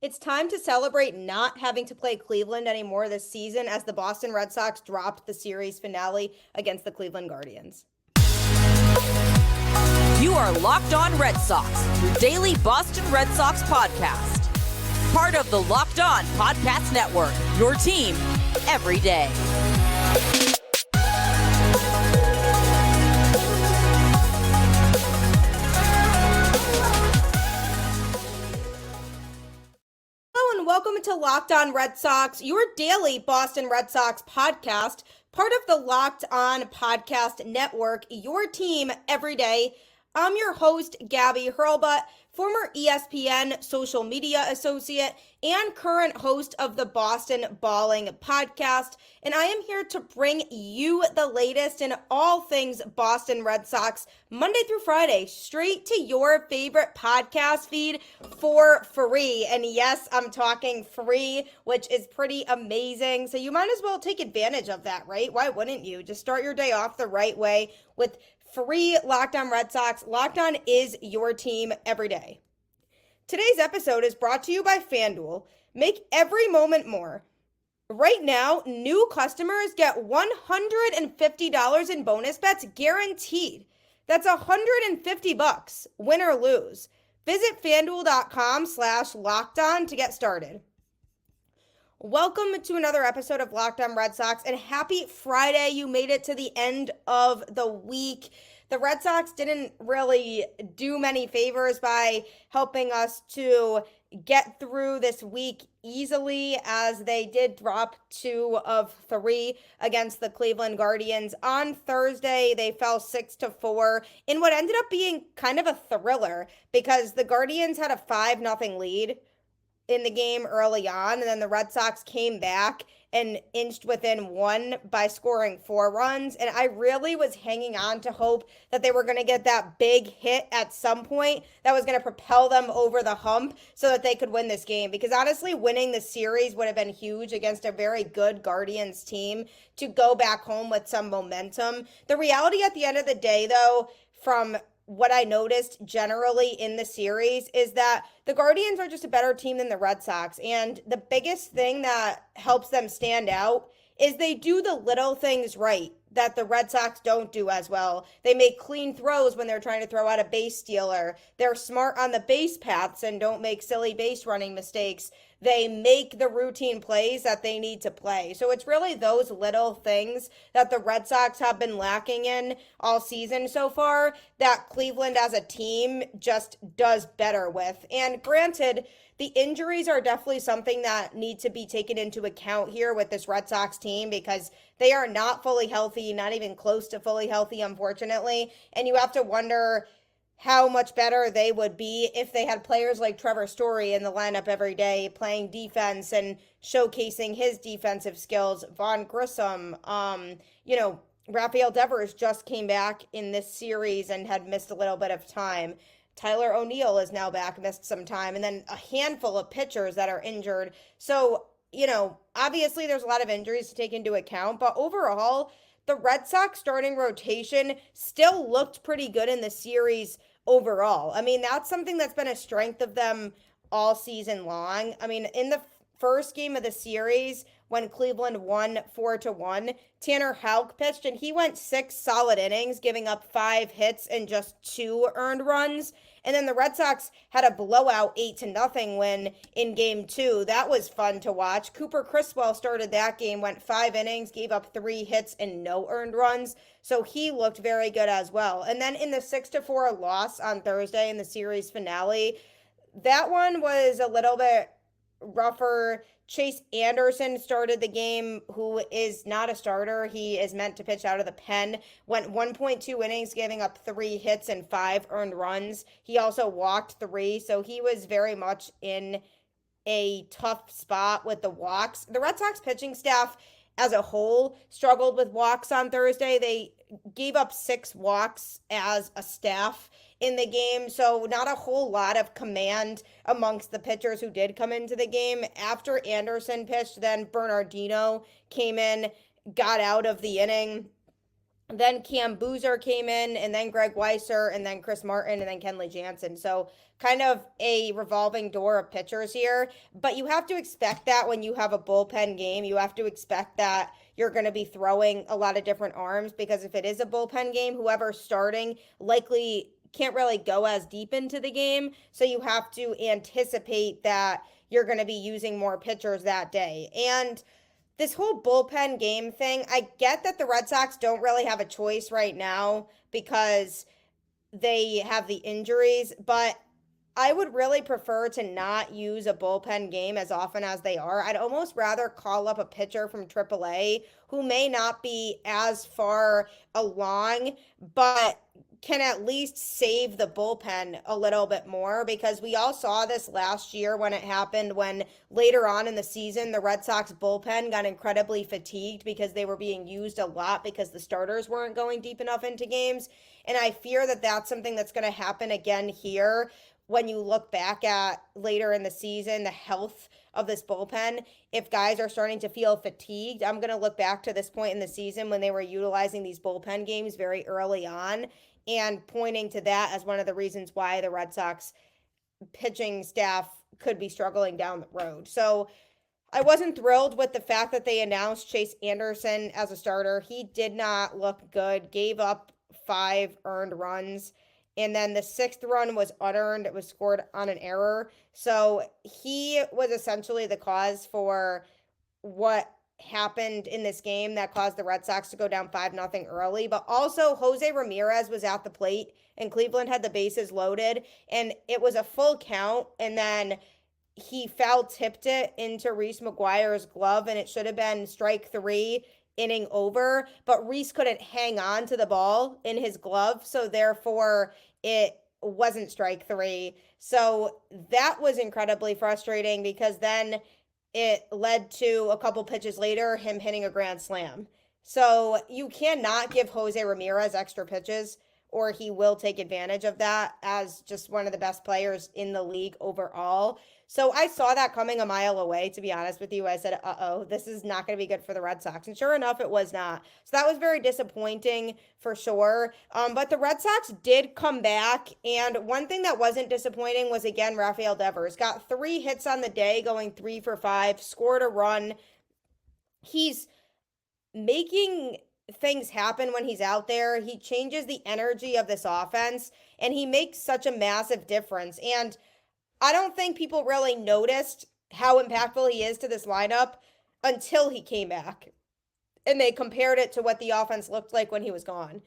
It's time to celebrate not having to play Cleveland anymore this season as the Boston Red Sox dropped the series finale against the Cleveland Guardians. You are Locked On Red Sox, your daily Boston Red Sox podcast. Part of the Locked On Podcast Network, your team every day. Hello and welcome to Locked On Red Sox, your daily Boston Red Sox podcast, part of the Locked On Podcast Network, your team every day. I'm your host, Gabby Hurlbut, former ESPN social media associate and current host of the Boston Balling podcast, and I am here to bring you the latest in all things Boston Red Sox, Monday through Friday, straight to your favorite podcast feed for free. And yes, I'm talking free, which is pretty amazing, so you might as well take advantage of that, right? Why wouldn't you? Just start your day off the right way with free Locked On Red Sox. Locked On is your team every day. Today's episode is brought to you by FanDuel. Make every moment more. Right now, new customers get $150 in bonus bets guaranteed. That's $150, win or lose. Visit FanDuel.com/LockedOn to get started. Welcome to another episode of Locked On Red Sox, and happy Friday. You made it to the end of the week. The Red Sox didn't really do many favors by helping us to get through this week easily, as they did drop 2 of 3 against the Cleveland Guardians. On Thursday, they fell 6-4 in what ended up being kind of a thriller because the Guardians had a 5-0 lead in the game early on, and then the Red Sox came back and inched within 1 by scoring 4 runs, and I really was hanging on to hope that they were going to get that big hit at some point that was going to propel them over the hump so that they could win this game, because honestly, winning the series would have been huge against a very good Guardians team to go back home with some momentum. The reality at the end of the day, though, from what I noticed generally in the series is that the Guardians are just a better team than the Red Sox. And the biggest thing that helps them stand out is they do the little things right that the Red Sox don't do as well. They make clean throws when they're trying to throw out a base stealer. They're smart on the base paths and don't make silly base running mistakes. They make the routine plays that they need to play. So it's really those little things that the Red Sox have been lacking in all season so far that Cleveland as a team just does better with. And granted, the injuries are definitely something that need to be taken into account here with this Red Sox team, because they are not fully healthy, not even close to fully healthy, unfortunately. And you have to wonder how much better they would be if they had players like Trevor Story in the lineup every day playing defense and showcasing his defensive skills. Vaughn Grissom, Rafael Devers just came back in this series and had missed a little bit of time. Tyler O'Neill is now back, missed some time, and then a handful of pitchers that are injured. So, obviously there's a lot of injuries to take into account, but overall, the Red Sox starting rotation still looked pretty good in the series overall. I mean, that's something that's been a strength of them all season long. I mean, in the first game of the series, when Cleveland won 4-1, Tanner Houck pitched and he went 6 solid innings, giving up 5 hits and just 2 earned runs. And then the Red Sox had a blowout 8-0 win in game 2. That was fun to watch. Cooper Criswell started that game, went 5 innings, gave up 3 hits and no earned runs. So he looked very good as well. And then in the 6-4 loss on Thursday in the series finale, that one was a little bit rougher. Chase Anderson started the game, who is not a starter. He is meant to pitch out of the pen. Went 1.2 innings, giving up 3 hits and 5 earned runs. He also walked 3, so he was very much in a tough spot with the walks. The Red Sox pitching staff as a whole struggled with walks on Thursday. They gave up 6 walks as a staff in the game, so not a whole lot of command amongst the pitchers who did come into the game. After Anderson pitched, then Bernardino came in, got out of the inning, Then Cam Boozer came in, and then Greg Weiser, and then Chris Martin, and then Kenley Jansen. So kind of a revolving door of pitchers here. But you have to expect that when you have a bullpen game. You have to expect that you're going to be throwing a lot of different arms, because if it is a bullpen game, whoever's starting likely can't really go as deep into the game. So you have to anticipate that you're going to be using more pitchers that day. And this whole bullpen game thing, I get that the Red Sox don't really have a choice right now because they have the injuries, but I would really prefer to not use a bullpen game as often as they are. I'd almost rather call up a pitcher from AAA who may not be as far along, but can at least save the bullpen a little bit more, because we all saw this last year when it happened, when later on in the season the Red Sox bullpen got incredibly fatigued because they were being used a lot because the starters weren't going deep enough into games. And I fear that that's something that's going to happen again here when you look back at later in the season, the health of this bullpen. If guys are starting to feel fatigued, I'm going to look back to this point in the season when they were utilizing these bullpen games very early on and pointing to that as one of the reasons why the Red Sox pitching staff could be struggling down the road. So I wasn't thrilled with the fact that they announced Chase Anderson as a starter. He did not look good, gave up 5 earned runs, and then the 6th run was unearned. It was scored on an error. So he was essentially the cause for what happened in this game that caused the Red Sox to go down 5-0 early. But also Jose Ramirez was at the plate and Cleveland had the bases loaded and it was a full count, and then he foul tipped it into Reese McGuire's glove and it should have been strike 3, inning over, but Reese couldn't hang on to the ball in his glove, so therefore it wasn't strike 3. So that was incredibly frustrating, because then it led to a couple pitches later him hitting a grand slam. So you cannot give Jose Ramirez extra pitches, or he will take advantage of that as just one of the best players in the league overall. So I saw that coming a mile away, to be honest with you. I said, uh-oh, this is not going to be good for the Red Sox. And sure enough, it was not. So that was very disappointing for sure. But the Red Sox did come back. And one thing that wasn't disappointing was, again, Rafael Devers. Got 3 hits on the day, going 3 for 5, scored a run. He's making things happen when he's out there. He changes the energy of this offense, and he makes such a massive difference. And I don't think people really noticed how impactful he is to this lineup until he came back and they compared it to what the offense looked like when he was gone.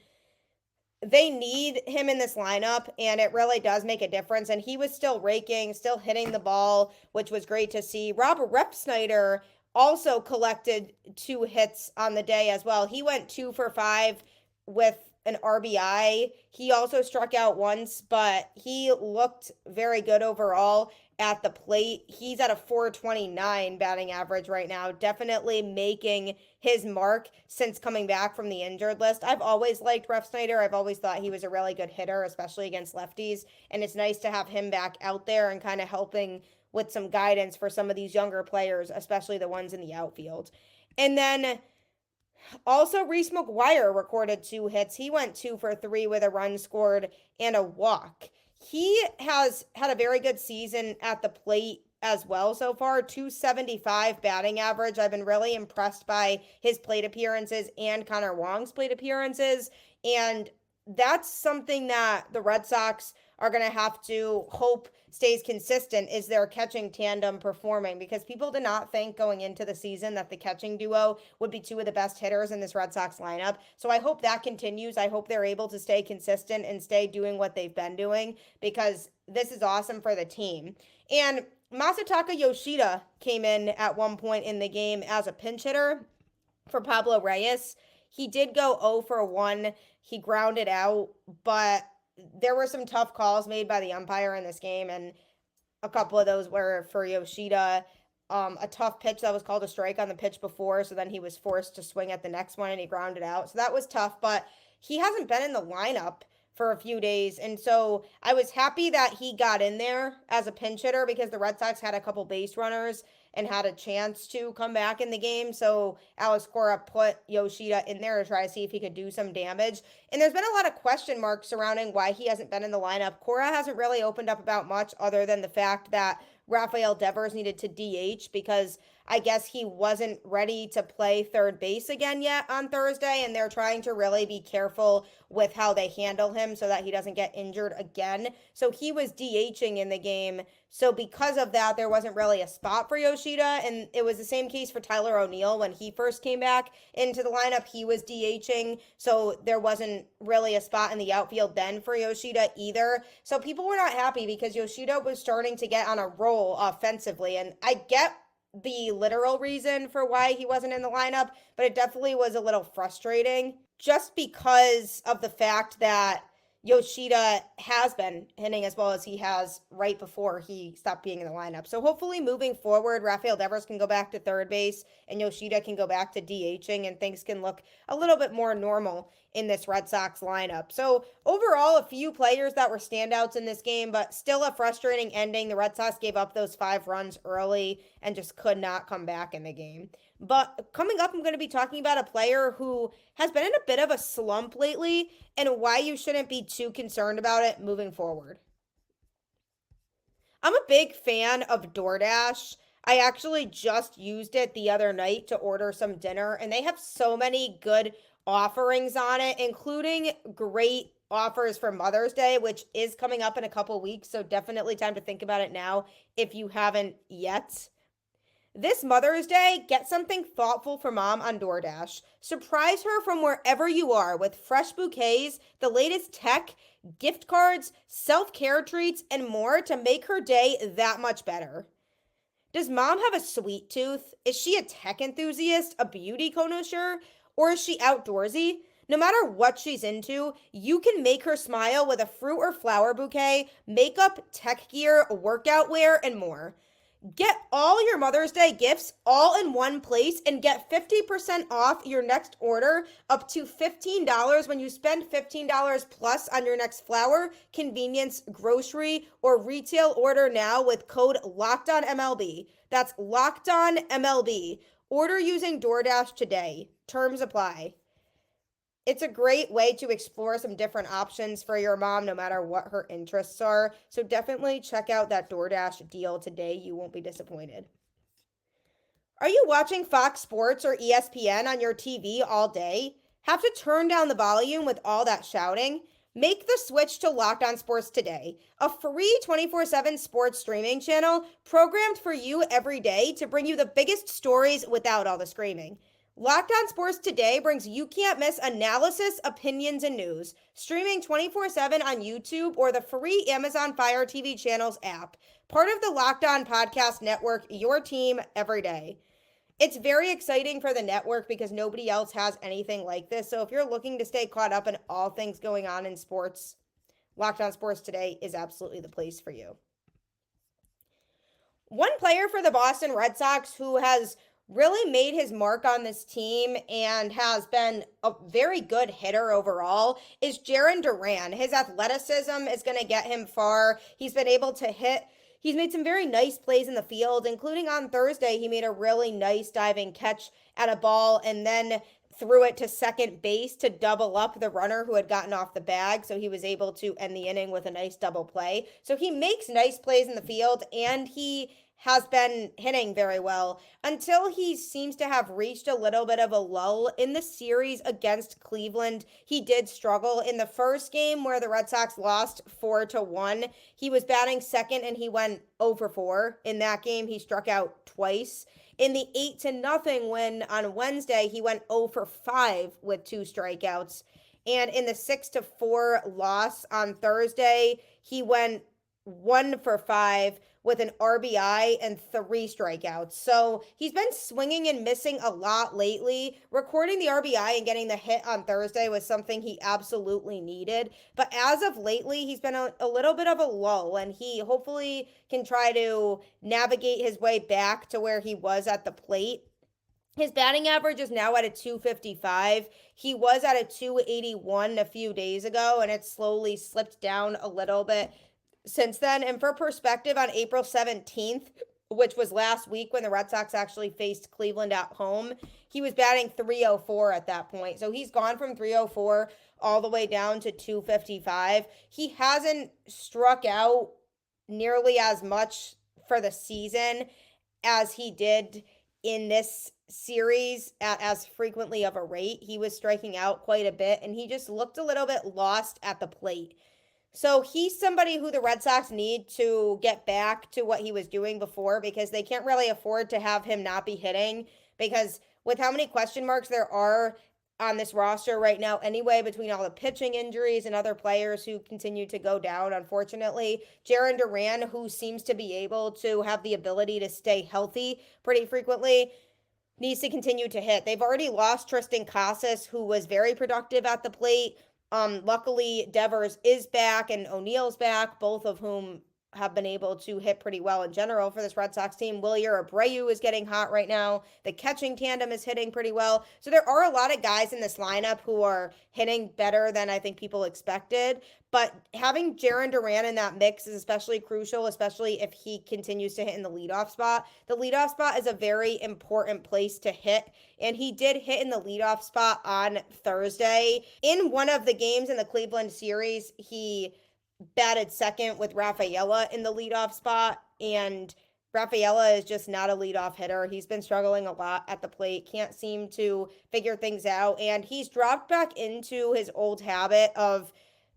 They need him in this lineup, and it really does make a difference. And he was still raking, still hitting the ball, which was great to see. Rob Refsnyder also collected 2 hits on the day as well. He went 2 for 5 with an RBI. He also struck out once, but he looked very good overall at the plate. He's at a 429 batting average right now, definitely making his mark since coming back from the injured list. I've always liked Refsnyder. I've always thought he was a really good hitter, especially against lefties, and it's nice to have him back out there and kind of helping with some guidance for some of these younger players, especially the ones in the outfield. And then also, Reese McGuire recorded 2 hits. He went 2 for 3 with a run scored and a walk. He has had a very good season at the plate as well so far. 275 batting average. I've been really impressed by his plate appearances and Connor Wong's plate appearances. And that's something that the Red Sox are going to have to hope stays consistent, is their catching tandem performing, because people did not think going into the season that the catching duo would be 2 of the best hitters in this Red Sox lineup. So I hope that continues. I hope they're able to stay consistent and stay doing what they've been doing, because this is awesome for the team. And Masataka Yoshida came in at one point in the game as a pinch hitter for Pablo Reyes. He did go 0 for 1. He grounded out, but there were some tough calls made by the umpire in this game, and a couple of those were for Yoshida. A tough pitch that was called a strike on the pitch before, so then he was forced to swing at the next one and he grounded out. So that was tough, but he hasn't been in the lineup for a few days. And so I was happy that he got in there as a pinch hitter because the Red Sox had a couple base runners and had a chance to come back in the game. So Alex Cora put Yoshida in there to try to see if he could do some damage. And there's been a lot of question marks surrounding why he hasn't been in the lineup. Cora hasn't really opened up about much other than the fact that Rafael Devers needed to DH because I guess he wasn't ready to play third base again yet on Thursday, and they're trying to really be careful with how they handle him so that he doesn't get injured again. So he was DHing in the game. So because of that, there wasn't really a spot for Yoshida, and it was the same case for Tyler O'Neill when he first came back into the lineup. He was DHing, so there wasn't really a spot in the outfield then for Yoshida either. So people were not happy because Yoshida was starting to get on a roll offensively, and I get the literal reason for why he wasn't in the lineup, but it definitely was a little frustrating just because of the fact that Yoshida has been hitting as well as he has right before he stopped being in the lineup. So hopefully moving forward, Rafael Devers can go back to third base and Yoshida can go back to DHing and things can look a little bit more normal in this Red Sox lineup. So overall, a few players that were standouts in this game, but still a frustrating ending. The Red Sox gave up those 5 runs early and just could not come back in the game. But coming up, I'm going to be talking about a player who has been in a bit of a slump lately and why you shouldn't be too concerned about it moving forward. I'm a big fan of DoorDash. I actually just used it the other night to order some dinner, and they have so many good offerings on it, including great offers for Mother's Day, which is coming up in a couple weeks. So definitely time to think about it now if you haven't yet. This Mother's Day, get something thoughtful for mom on DoorDash. Surprise her from wherever you are with fresh bouquets, the latest tech, gift cards, self-care treats, and more to make her day that much better. Does mom have a sweet tooth? Is she a tech enthusiast, a beauty connoisseur, or is she outdoorsy? No matter what she's into, you can make her smile with a fruit or flower bouquet, makeup, tech gear, workout wear, and more. Get all your Mother's Day gifts all in one place and get 50% off your next order up to $15 when you spend $15 plus on your next flower, convenience, grocery, or retail order now with code LOCKEDONMLB. That's LOCKEDONMLB. Order using DoorDash today. Terms apply. It's a great way to explore some different options for your mom, no matter what her interests are. So definitely check out that DoorDash deal today. You won't be disappointed. Are you watching Fox Sports or ESPN on your TV all day? Have to turn down the volume with all that shouting? Make the switch to Locked On Sports today, a free 24/7 sports streaming channel programmed for you every day to bring you the biggest stories without all the screaming. Locked On Sports Today brings you can't miss analysis, opinions, and news. Streaming 24/7 on YouTube or the free Amazon Fire TV channels app. Part of the Locked On Podcast Network, your team every day. It's very exciting for the network because nobody else has anything like this. So if you're looking to stay caught up in all things going on in sports, Locked On Sports Today is absolutely the place for you. One player for the Boston Red Sox who has really made his mark on this team and has been a very good hitter overall is Jarren Duran. His athleticism is going to get him far. He's been able to hit. He's made some very nice plays in the field, including on Thursday. He made a really nice diving catch at a ball and then threw it to second base to double up the runner who had gotten off the bag. So he was able to end the inning with a nice double play. So he makes nice plays in the field and he has been hitting very well until he seems to have reached a little bit of a lull in the series against Cleveland. He did struggle in the first game where the Red Sox lost 4-1. He was batting second and he went 0 for 4 in that game. He struck out twice. In the 8-0 win on Wednesday, he went 0 for 5 with 2 strikeouts. And in the 6-4 loss on Thursday, he went 1 for 5 with an RBI and 3 strikeouts. So he's been swinging and missing a lot lately. Recording the RBI and getting the hit on Thursday was something he absolutely needed. But as of lately, he's been a little bit of a lull, and he hopefully can try to navigate his way back to where he was at the plate. His batting average is now at a 255. He was at a 281 a few days ago, and it's slowly slipped down a little bit since then. And for perspective, on April 17th, which was last week when the Red Sox actually faced Cleveland at home, he was batting 304 at that point. So he's gone from 304 all the way down to 255. He hasn't struck out nearly as much for the season as he did in this series at as frequently of a rate. He was striking out quite a bit, and he just looked a little bit lost at the plate. So he's somebody who the Red Sox need to get back to what he was doing before, because they can't really afford to have him not be hitting, because with how many question marks there are on this roster right now anyway, between all the pitching injuries and other players who continue to go down, unfortunately, Jarren Duran, who seems to be able to have the ability to stay healthy pretty frequently, needs to continue to hit. They've already lost Tristan Casas, who was very productive at the plate. Luckily, Devers is back and O'Neill's back, both of whom have been able to hit pretty well in general for this Red Sox team. Wilyer Abreu is getting hot right now. The catching tandem is hitting pretty well. So there are a lot of guys in this lineup who are hitting better than I think people expected. But having Jarren Duran in that mix is especially crucial, especially if he continues to hit in the leadoff spot. The leadoff spot is a very important place to hit, and he did hit in the leadoff spot on Thursday. In one of the games in the Cleveland series, he batted second with Rafaela in the leadoff spot, and Rafaela is just not a leadoff hitter. He's been struggling a lot at the plate, can't seem to figure things out, and he's dropped back into his old habit of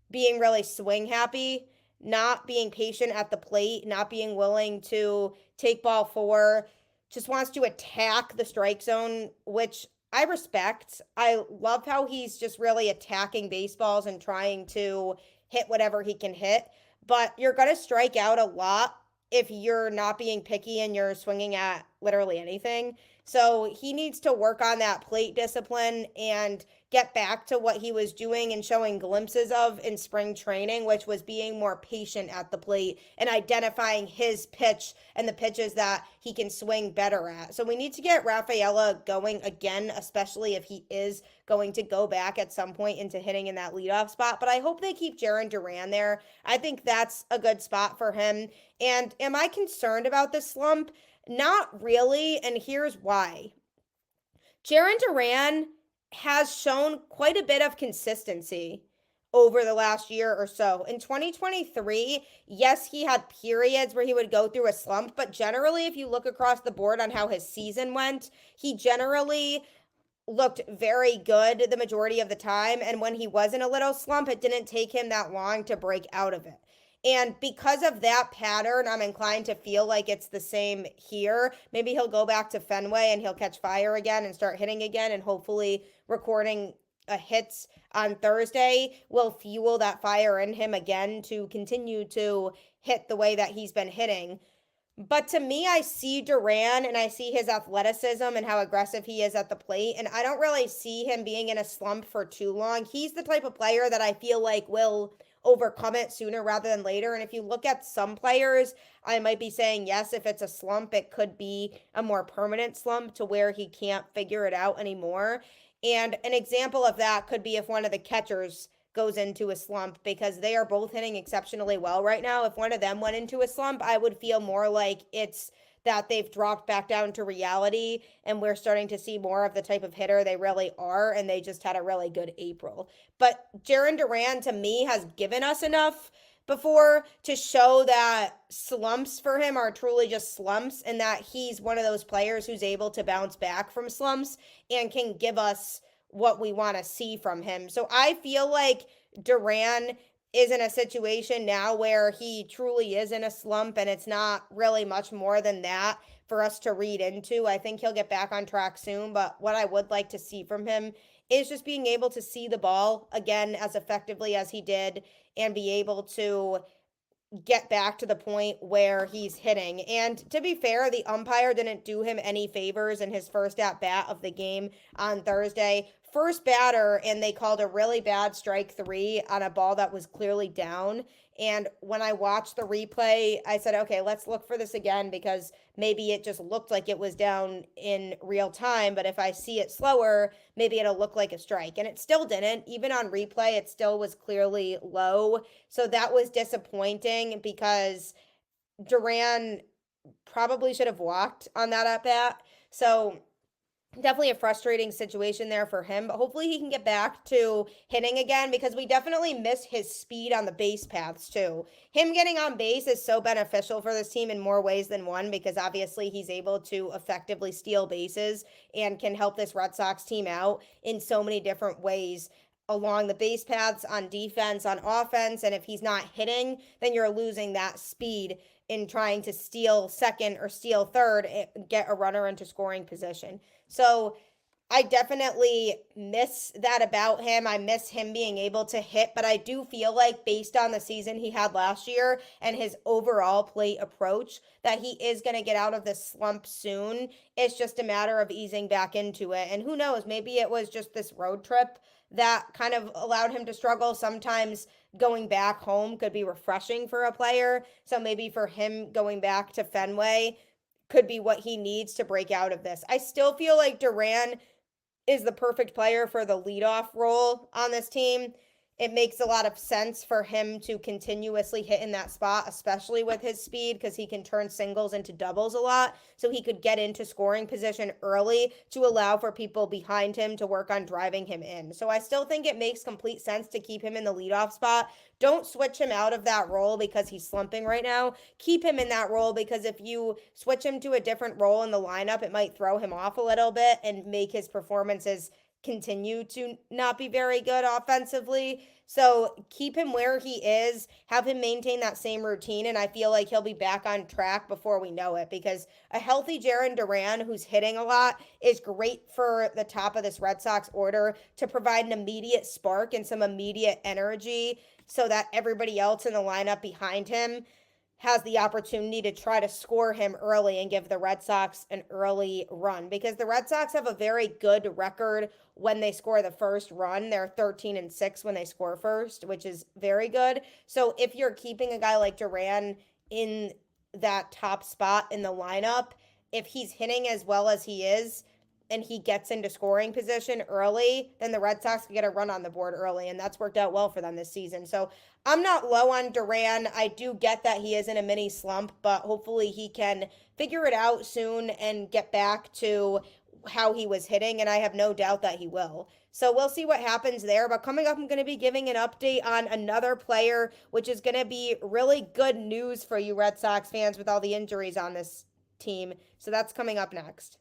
being really swing happy, not being patient at the plate, not being willing to take ball four, just wants to attack the strike zone, which I respect. I love how he's just really attacking baseballs and trying to hit whatever he can hit, but you're going to strike out a lot if you're not being picky and you're swinging at literally anything. So he needs to work on that plate discipline and get back to what he was doing and showing glimpses of in spring training, which was being more patient at the plate and identifying his pitch and the pitches that he can swing better at. So we need to get Rafaela going again, especially if he is going to go back at some point into hitting in that leadoff spot. But I hope they keep Jarren Duran there. I think that's a good spot for him. And am I concerned about this slump? Not really, and here's why. Jarren Duran has shown quite a bit of consistency over the last year or so. In 2023, yes, he had periods where he would go through a slump, but generally, if you look across the board on how his season went, he generally looked very good the majority of the time, and when he was in a little slump, it didn't take him that long to break out of it. And because of that pattern, I'm inclined to feel like it's the same here. Maybe he'll go back to Fenway and he'll catch fire again and start hitting again, and hopefully recording a hits on Thursday will fuel that fire in him again to continue to hit the way that he's been hitting. But to me, I see Duran and I see his athleticism and how aggressive he is at the plate, and I don't really see him being in a slump for too long. He's the type of player that I feel like will overcome it sooner rather than later. And if you look at some players, I might be saying, yes, if it's a slump, it could be a more permanent slump to where he can't figure it out anymore. And an example of that could be if one of the catchers goes into a slump, because they are both hitting exceptionally well right now. If one of them went into a slump, I would feel more like it's that they've dropped back down to reality and we're starting to see more of the type of hitter they really are, and they just had a really good April. But Jarren Duran, to me, has given us enough before to show that slumps for him are truly just slumps, and that he's one of those players who's able to bounce back from slumps and can give us what we want to see from him. So I feel like Duran is in a situation now where he truly is in a slump, and it's not really much more than that for us to read into. I think he'll get back on track soon, but what I would like to see from him is just being able to see the ball again as effectively as he did and be able to get back to the point where he's hitting. And to be fair, the umpire didn't do him any favors in his first at bat of the game on Thursday. first batter and they called a really bad strike three on a ball that was clearly down. And when I watched the replay, I said, okay, let's look for this again because maybe it just looked like it was down in real time. But if I see it slower, maybe it'll look like a strike. And it still didn't. Even on replay, it still was clearly low. So that was disappointing because Duran probably should have walked on that at bat. So definitely a frustrating situation there for him, but hopefully he can get back to hitting again because we definitely miss his speed on the base paths too. Him getting on base is so beneficial for this team in more ways than one because obviously he's able to effectively steal bases and can help this Red Sox team out in so many different ways along the base paths, on defense, on offense, and if he's not hitting, then you're losing that speed in trying to steal second or steal third and get a runner into scoring position. So I definitely miss that about him. I miss him being able to hit, but I do feel like based on the season he had last year and his overall plate approach that he is going to get out of this slump soon. It's just a matter of easing back into it. And who knows, maybe it was just this road trip that kind of allowed him to struggle. Sometimes going back home could be refreshing for a player. So maybe for him going back to Fenway could be what he needs to break out of this. I still feel like Duran is the perfect player for the leadoff role on this team. It makes a lot of sense for him to continuously hit in that spot, especially with his speed, because he can turn singles into doubles a lot. So he could get into scoring position early to allow for people behind him to work on driving him in. So I still think it makes complete sense to keep him in the leadoff spot. Don't switch him out of that role because he's slumping right now. Keep him in that role because if you switch him to a different role in the lineup, it might throw him off a little bit and make his performances continue to not be very good offensively. So keep him where he is, have him maintain that same routine, and I feel like he'll be back on track before we know it because a healthy Jarren Duran who's hitting a lot is great for the top of this Red Sox order to provide an immediate spark and some immediate energy so that everybody else in the lineup behind him has the opportunity to try to score him early and give the Red Sox an early run because the Red Sox have a very good record when they score the first run. They're 13-6 when they score first, which is very good. So if you're keeping a guy like Duran in that top spot in the lineup, if he's hitting as well as he is, and he gets into scoring position early, then the Red Sox can get a run on the board early, and that's worked out well for them this season. So I'm not low on Duran. I do get that he is in a mini slump, but hopefully he can figure it out soon and get back to how he was hitting, and I have no doubt that he will. So we'll see what happens there. But coming up, I'm going to be giving an update on another player, which is going to be really good news for you Red Sox fans with all the injuries on this team. So that's coming up next.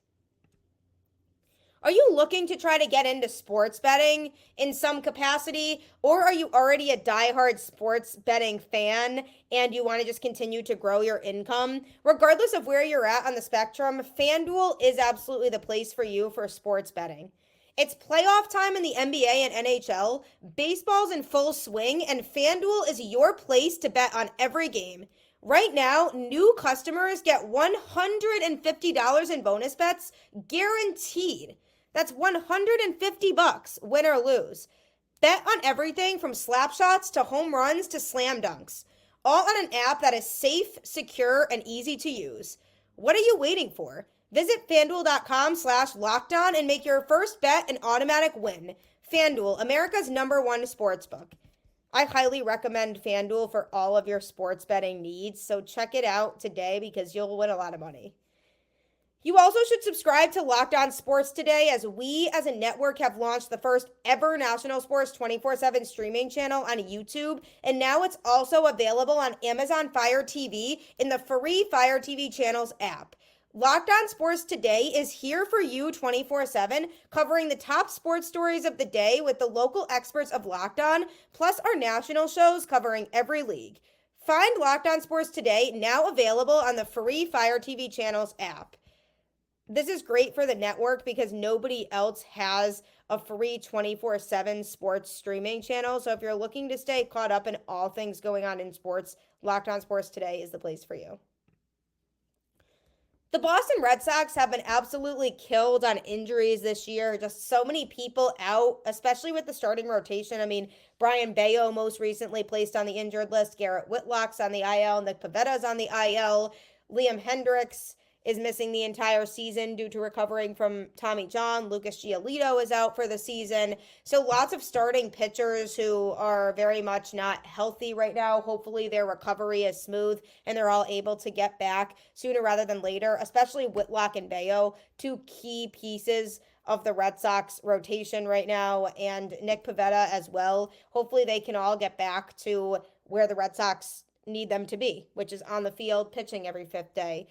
Are you looking to try to get into sports betting in some capacity, or are you already a diehard sports betting fan and you want to just continue to grow your income? Regardless of where you're at on the spectrum, FanDuel is absolutely the place for you for sports betting. It's playoff time in the NBA and NHL, baseball's in full swing, and FanDuel is your place to bet on every game. Right now, new customers get $150 in bonus bets guaranteed. That's $150, win or lose. Bet on everything from slap shots to home runs to slam dunks. All on an app that is safe, secure, and easy to use. What are you waiting for? Visit FanDuel.com/lockedon and make your first bet an automatic win. FanDuel, America's #1 sportsbook. I highly recommend FanDuel for all of your sports betting needs, so check it out today because you'll win a lot of money. You also should subscribe to Locked On Sports today as we as a network have launched the first ever national sports 24/7 streaming channel on YouTube, and now it's also available on Amazon Fire TV in the free Fire TV channels app. Locked On Sports Today is here for you 24/7, covering the top sports stories of the day with the local experts of Locked On, plus our national shows covering every league. Find Locked On Sports Today now available on the free Fire TV channels app. This is great for the network because nobody else has a free 24/7 sports streaming channel. So if you're looking to stay caught up in all things going on in sports, Locked On Sports Today is the place for you. The Boston Red Sox have been absolutely killed on injuries this year. Just so many people out, especially with the starting rotation. I mean, Brian Bayo most recently placed on the injured list. Garrett Whitlock's on the IL. Nick Pavetta's on the IL. Liam Hendricks is missing the entire season due to recovering from Tommy John. Lucas Giolito is out for the season. So lots of starting pitchers who are very much not healthy right now. Hopefully their recovery is smooth and they're all able to get back sooner rather than later, especially Whitlock and Bayo, two key pieces of the Red Sox rotation right now, and Nick Pivetta as well. Hopefully they can all get back to where the Red Sox need them to be, which is on the field pitching every fifth day.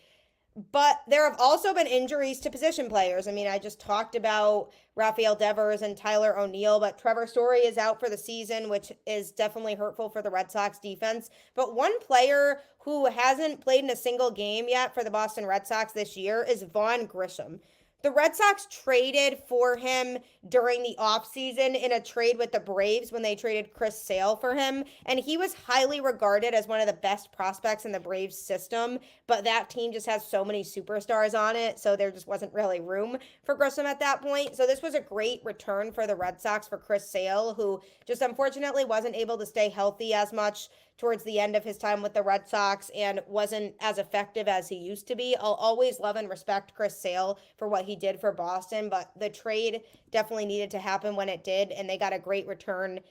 But there have also been injuries to position players. I mean, I just talked about Rafael Devers and Tyler O'Neill, but Trevor Story is out for the season, which is definitely hurtful for the Red Sox defense. But one player who hasn't played in a single game yet for the Boston Red Sox this year is Vaughn Grissom. The Red Sox traded for him during the offseason in a trade with the Braves when they traded Chris Sale for him. And he was highly regarded as one of the best prospects in the Braves system. But that team just has so many superstars on it. So there just wasn't really room for Grissom at that point. So this was a great return for the Red Sox for Chris Sale, who just unfortunately wasn't able to stay healthy as much towards the end of his time with the Red Sox and wasn't as effective as he used to be. I'll always love and respect Chris Sale for what he did for Boston, but the trade definitely needed to happen when it did, and they got a great return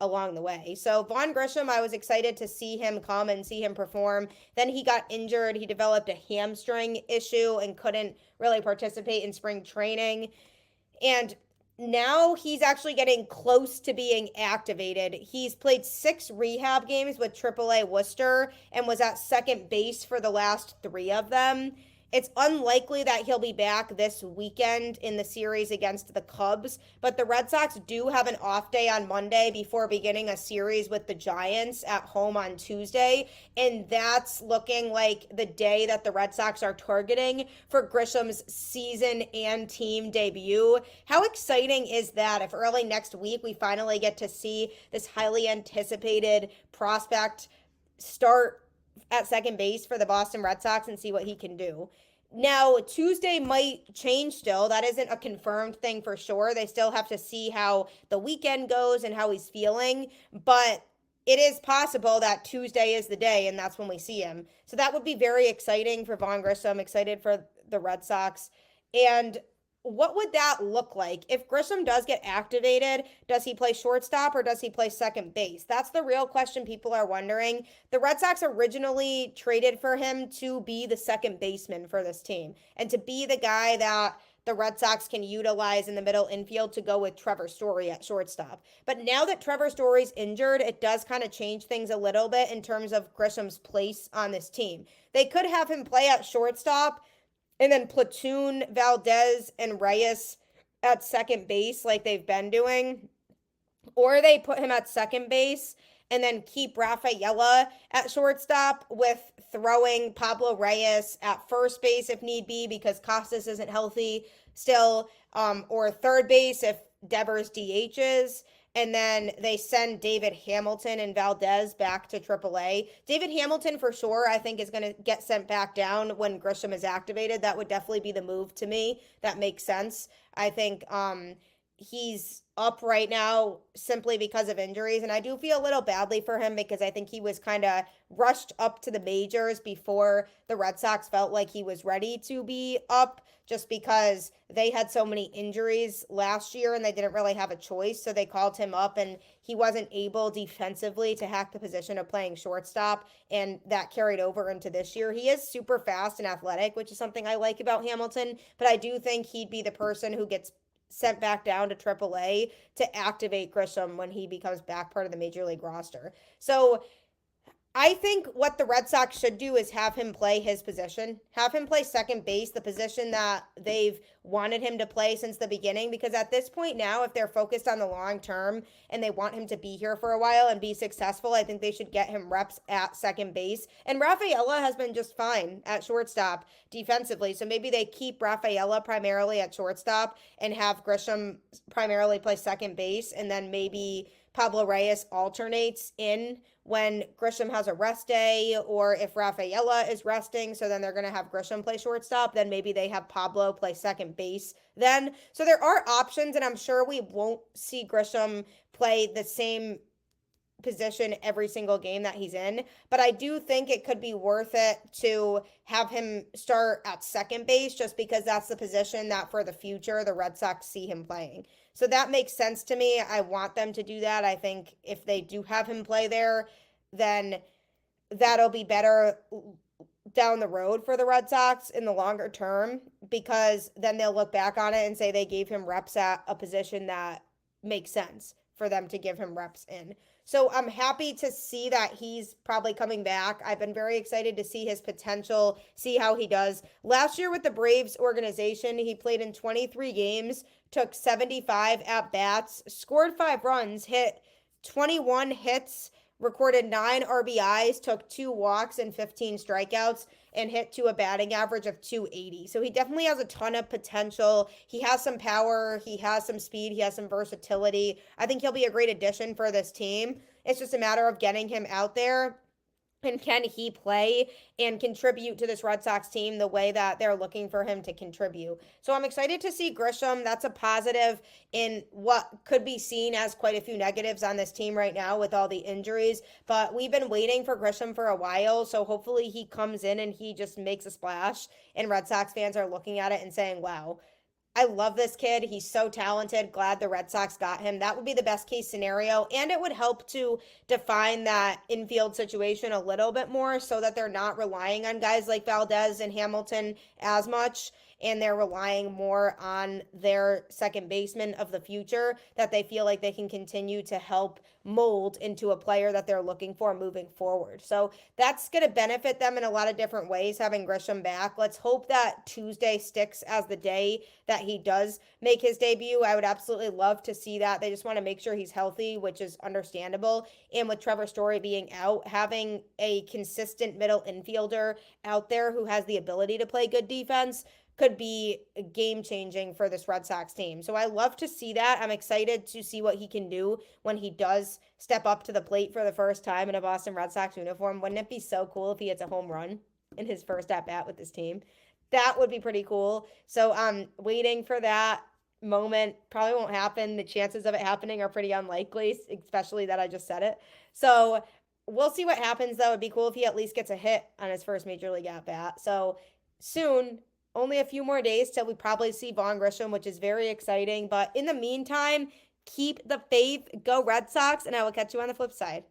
along the way. So Vaughn Grissom, I was excited to see him come and see him perform. Then he got injured. He developed a hamstring issue and couldn't really participate in spring training. And now he's actually getting close to being activated. He's played 6 rehab games with AAA Worcester and was at second base for the last 3 of them. It's unlikely that he'll be back this weekend in the series against the Cubs, but the Red Sox do have an off day on Monday before beginning a series with the Giants at home on Tuesday, and that's looking like the day that the Red Sox are targeting for Grissom's season and team debut. How exciting is that if early next week we finally get to see this highly anticipated prospect start at second base for the Boston Red Sox and see what he can do. Now, Tuesday might change still. That isn't a confirmed thing for sure. They still have to see how the weekend goes and how he's feeling. But it is possible that Tuesday is the day and that's when we see him. So that would be very exciting for Vaughn Grissom. Excited for the Red Sox. And what would that look like? If Grissom does get activated, does he play shortstop or does he play second base? That's the real question people are wondering. The Red Sox originally traded for him to be the second baseman for this team and to be the guy that the Red Sox can utilize in the middle infield to go with Trevor Story at shortstop. But now that Trevor Story's injured, it does kind of change things a little bit in terms of Grissom's place on this team. They could have him play at shortstop and then platoon Valdez and Reyes at second base like they've been doing. Or they put him at second base and then keep Rafaela at shortstop with throwing Pablo Reyes at first base if need be because Costas isn't healthy still. Or third base if Devers DHs. And then they send David Hamilton and Valdez back to AAA. David Hamilton, for sure, I think is going to get sent back down when Grissom is activated. That would definitely be the move to me. That makes sense. I think he's up right now simply because of injuries. And I do feel a little badly for him because I think he was kind of rushed up to the majors before the Red Sox felt like he was ready to be up, just because they had so many injuries last year and they didn't really have a choice. So they called him up and he wasn't able defensively to hack the position of playing shortstop. And that carried over into this year. He is super fast and athletic, which is something I like about Hamilton. But I do think he'd be the person who gets sent back down to AAA to activate Grissom when he becomes back part of the Major League roster. So I think what the Red Sox should do is have him play his position, have him play second base, the position that they've wanted him to play since the beginning, because at this point now, if they're focused on the long term and they want him to be here for a while and be successful, I think they should get him reps at second base. And Rafaela has been just fine at shortstop defensively, so maybe they keep Rafaela primarily at shortstop and have Grissom primarily play second base, and then maybe Pablo Reyes alternates in when Grissom has a rest day, or if Rafaela is resting, so then they're going to have Grissom play shortstop, then maybe they have Pablo play second base then. So there are options, and I'm sure we won't see Grissom play the same position every single game that he's in, but I do think it could be worth it to have him start at second base, just because that's the position that for the future the Red Sox see him playing. So that makes sense to me. I want them to do that. I think if they do have him play there, then that'll be better down the road for the Red Sox in the longer term, because then they'll look back on it and say they gave him reps at a position that makes sense for them to give him reps in. So I'm happy to see that he's probably coming back. I've been very excited to see his potential, see how he does. Last year with the Braves organization, he played in 23 games, took 75 at-bats, scored 5 runs, hit 21 hits, recorded 9 RBIs, took 2 walks and 15 strikeouts, and hit to a batting average of 280. So he definitely has a ton of potential. He has some power, he has some speed, he has some versatility. I think he'll be a great addition for this team. It's just a matter of getting him out there, and can he play and contribute to this Red Sox team the way that they're looking for him to contribute? So I'm excited to see Grissom. That's a positive in what could be seen as quite a few negatives on this team right now with all the injuries. But we've been waiting for Grissom for a while, so hopefully he comes in and he just makes a splash, and Red Sox fans are looking at it and saying, wow, I love this kid. He's so talented. Glad the Red Sox got him. That would be the best case scenario. And it would help to define that infield situation a little bit more, so that they're not relying on guys like Valdez and Hamilton as much, and they're relying more on their second baseman of the future that they feel like they can continue to help mold into a player that they're looking for moving forward. So that's going to benefit them in a lot of different ways, having Grissom back. Let's hope that Tuesday sticks as the day that he does make his debut. I would absolutely love to see that. They just want to make sure he's healthy, which is understandable. And with Trevor Story being out, having a consistent middle infielder out there who has the ability to play good defense could be game-changing for this Red Sox team. So I love to see that. I'm excited to see what he can do when he does step up to the plate for the first time in a Boston Red Sox uniform. Wouldn't it be so cool if he hits a home run in his first at-bat with this team? That would be pretty cool. So I'm waiting for that moment. Probably won't happen. The chances of it happening are pretty unlikely, especially that I just said it. So we'll see what happens, though. It'd be cool if he at least gets a hit on his first Major League at-bat. So soon, only a few more days till we probably see Vaughn Grissom, which is very exciting. But in the meantime, keep the faith. Go Red Sox, and I will catch you on the flip side.